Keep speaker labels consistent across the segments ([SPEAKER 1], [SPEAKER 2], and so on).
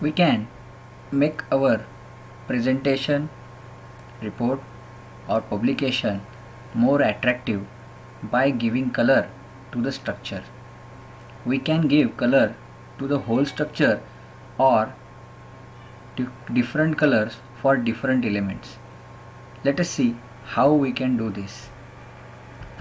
[SPEAKER 1] We can make our presentation, report or publication more attractive by giving color to the structure. We can give color to the whole structure or different colors for different elements. Let us see how we can do this.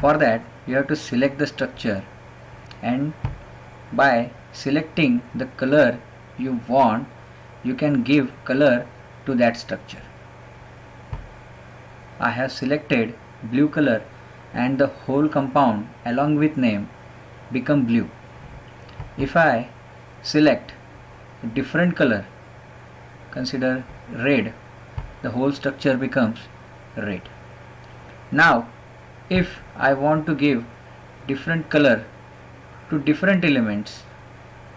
[SPEAKER 1] For that, you have to select the structure, and by selecting the color you want, you can give color to that structure. I have selected blue color and the whole compound along with name become blue. If I select a different color, consider red, the whole structure becomes red. Now if I want to give different color to different elements,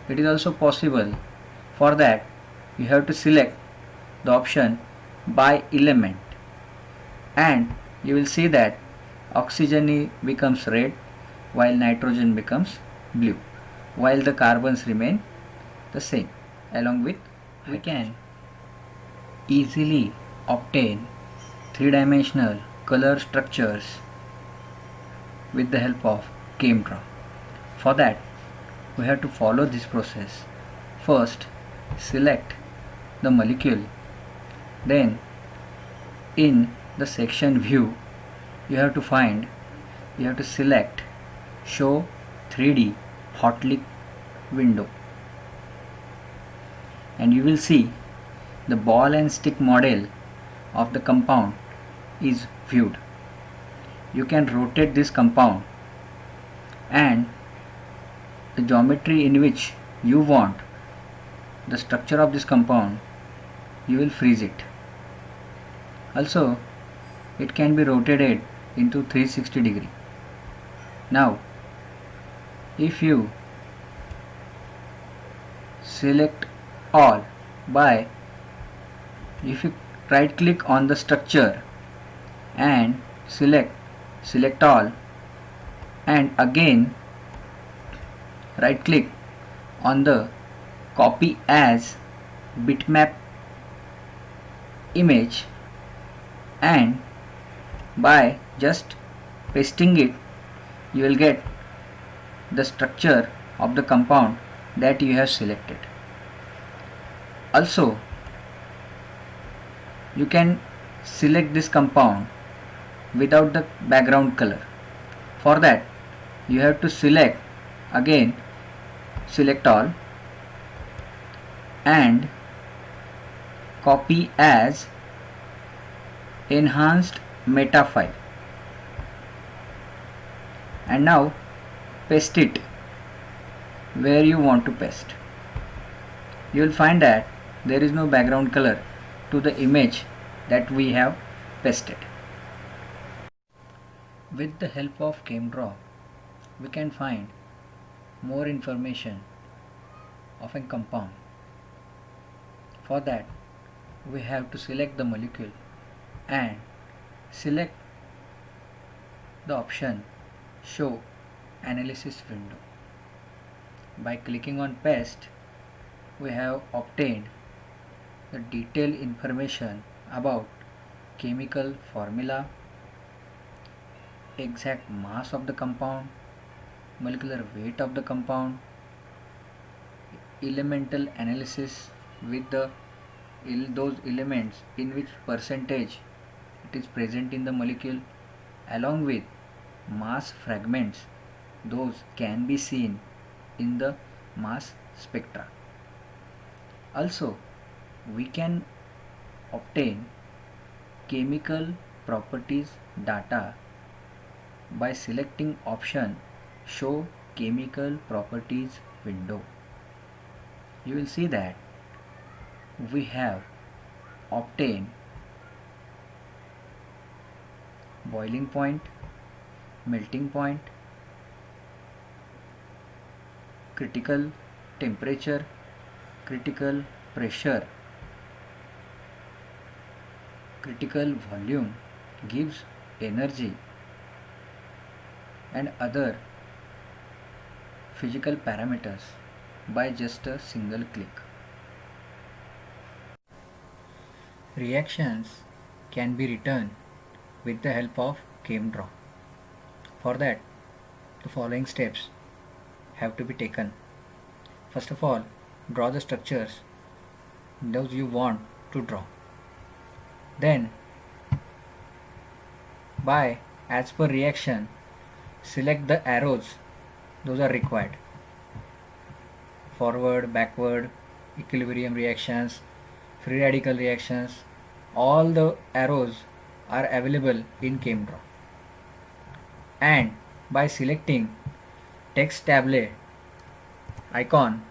[SPEAKER 1] it is also possible. For that, you have to select the option by element, and you will see that oxygen becomes red while nitrogen becomes blue, while the carbons remain the same. Along with, we can easily obtain three-dimensional color structures with the help of ChemDraw. For that, we have to follow this process. First, select the molecule, then in the section view you have to select show 3D hotline window, and you will see the ball and stick model of the compound is viewed. You can rotate this compound, and the geometry in which you want the structure of this compound, you will freeze it. Also, it can be rotated into 360 degree. Now if you select all by, if you right click on the structure and select all, and again right click on the copy as bitmap image, and by just pasting it, you will get the structure of the compound that you have selected. Also, you can select this compound without the background color. For that, you have to select all and copy as enhanced meta file, and now paste it where you want to paste. You will find that there is no background color to the image that we have pasted. With the help of ChemDraw, we can find more information of a compound. For that, we have to select the molecule and select the option show analysis window. By clicking on paste, we have obtained the detailed information about chemical formula, exact mass of the compound, molecular weight of the compound, elemental analysis with those elements in which percentage it is present in the molecule, along with mass fragments, those can be seen in the mass spectra. Also, we can obtain chemical properties data by selecting option show chemical properties window. You will see that we have obtained boiling point, melting point, critical temperature, critical pressure, critical volume, gives energy, and other physical parameters by just a single click. Reactions can be written with the help of ChemDraw. For that, the following steps have to be taken. First of all, draw the structures those you want to draw. Then, by as per reaction, select the arrows those are required. Forward, backward, equilibrium reactions, free radical reactions, all the arrows are available in ChemDraw. And by selecting text tablet icon,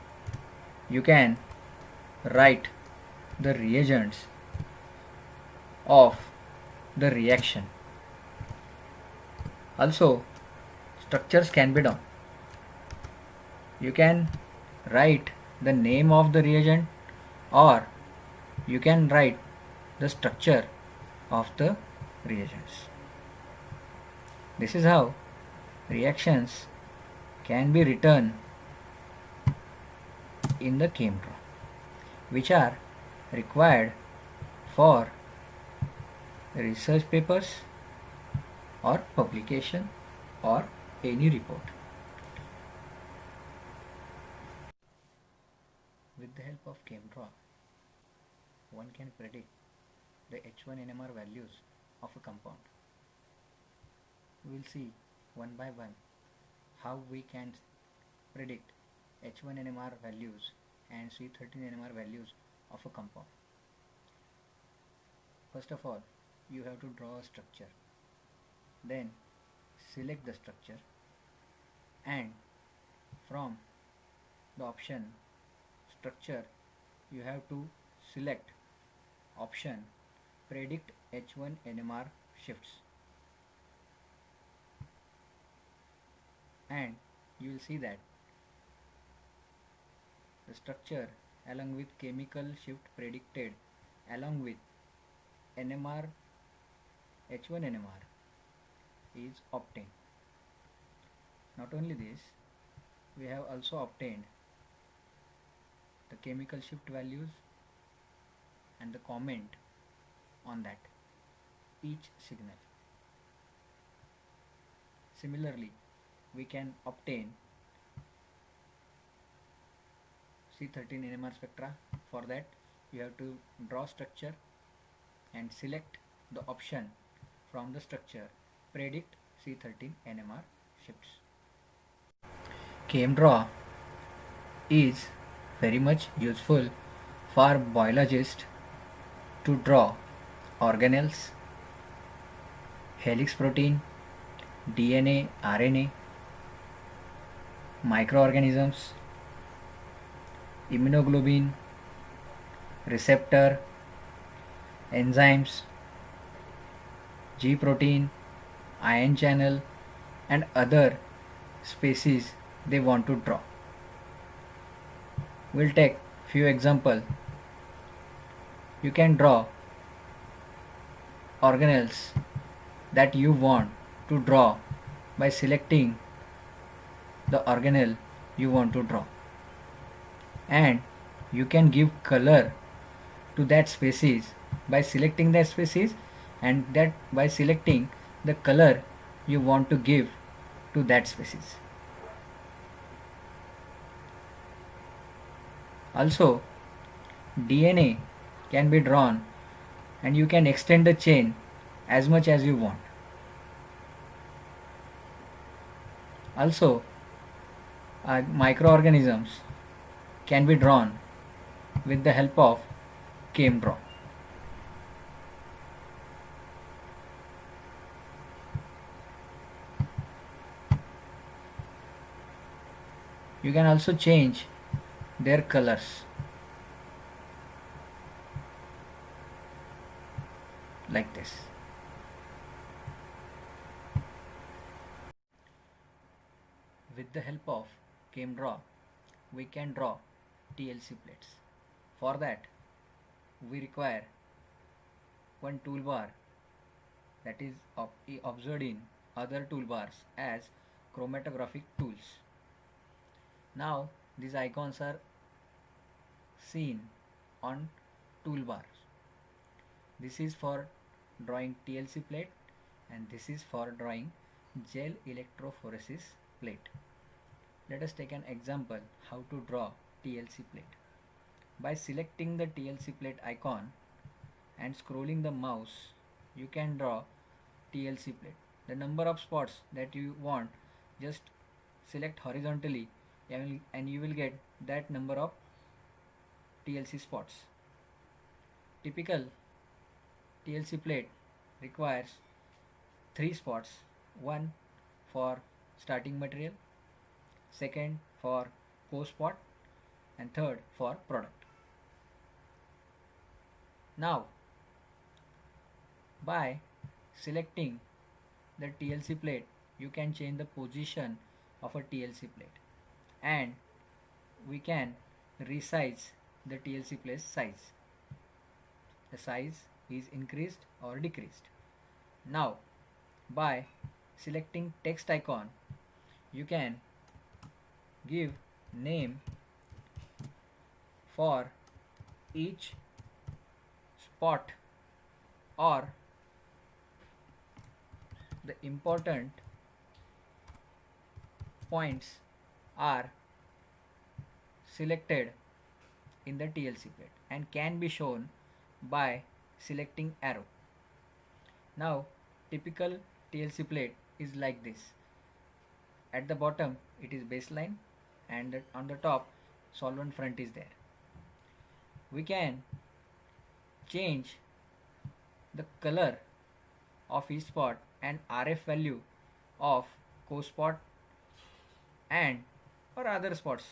[SPEAKER 1] you can write the reagents of the reaction. Also, structures can be done. You can write the name of the reagent, or you can write the structure of the reagents. This is how reactions can be written in the ChemDraw, which are required for research papers or publication or any report. With the help of ChemDraw, one can predict the H1NMR values of a compound. We will see one by one how we can predict H1NMR values and C13NMR values of a compound. First of all, you have to draw a structure. Then select the structure, and from the option structure you have to select option predict H1 NMR shifts, and you will see that the structure along with chemical shift predicted along with NMR H1 NMR is obtained. Not only this, we have also obtained the chemical shift values and the comment on that each signal. Similarly, we can obtain C13 NMR spectra. For that, you have to draw structure and select the option from the structure predict C13 NMR shifts. ChemDraw is very much useful for biologists to draw organelles, helix protein, DNA, RNA, microorganisms, immunoglobulin, receptor, enzymes, G protein, ion channel, and other species they want to draw. We'll take few examples. You can draw organelles that you want to draw by selecting the organelle you want to draw, and you can give color to that species by selecting that species, and that by selecting the color you want to give to that species. Also, DNA can be drawn and you can extend the chain as much as you want. Also, microorganisms can be drawn with the help of ChemDraw. You can also change their colors like this. With the help of ChemDraw, we can draw TLC plates. For that, we require one toolbar that is observed in other toolbars as chromatographic tools. Now these icons are seen on toolbars. This is for drawing TLC plate and this is for drawing gel electrophoresis plate. Let us take an example how to draw TLC plate. By selecting the TLC plate icon and scrolling the mouse, you can draw TLC plate. The number of spots that you want, just select horizontally and you will get that number of TLC spots. Typical TLC plate requires 3 spots, one for starting material, second for co-spot and third for product. Now by selecting the TLC plate, you can change the position of a TLC plate and we can resize the TLC plate size. The size is increased or decreased. Now by selecting text icon, you can give name for each spot or the important points are selected in the TLC plate and can be shown by selecting arrow. Now typical TLC plate is like this. At the bottom it is baseline and on the top solvent front is there. We can change the color of each spot and RF value of co-spot and or other spots.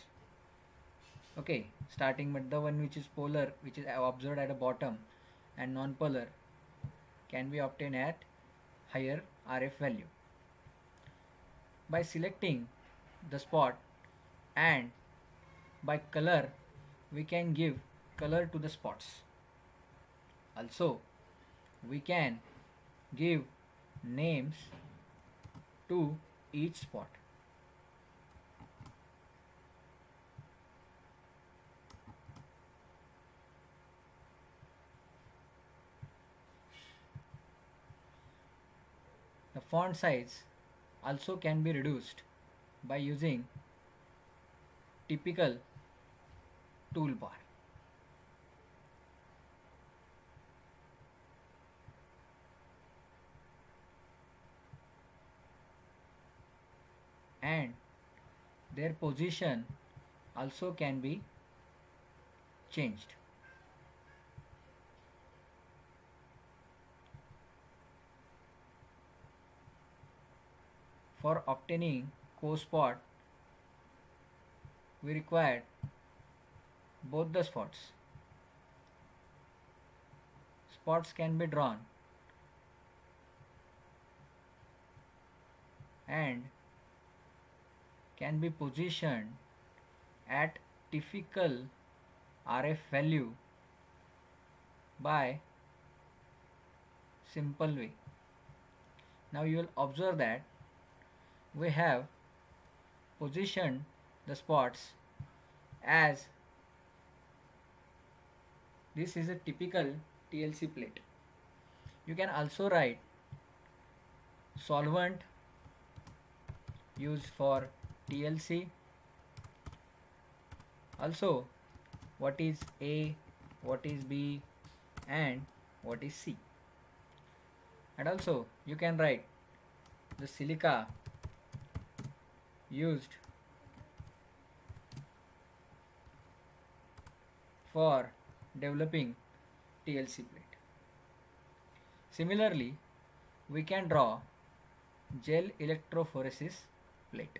[SPEAKER 1] Okay, starting with the one which is polar, which is observed at the bottom, and non-polar can be obtained at higher RF value. By selecting the spot and by color, we can give color to the spots. Also, we can give names to each spot. The font size also can be reduced by using typical toolbar. And their position also can be changed. For obtaining co-spot, we require both the spots. Spots can be drawn and can be positioned at typical RF value by simple way. Now you will observe that we have positioned the spots as this is a typical TLC plate. You can also write solvent used for TLC. Also, what is A, what is B, and what is C. And also, you can write the silica used for developing TLC plate. Similarly, we can draw gel electrophoresis plate.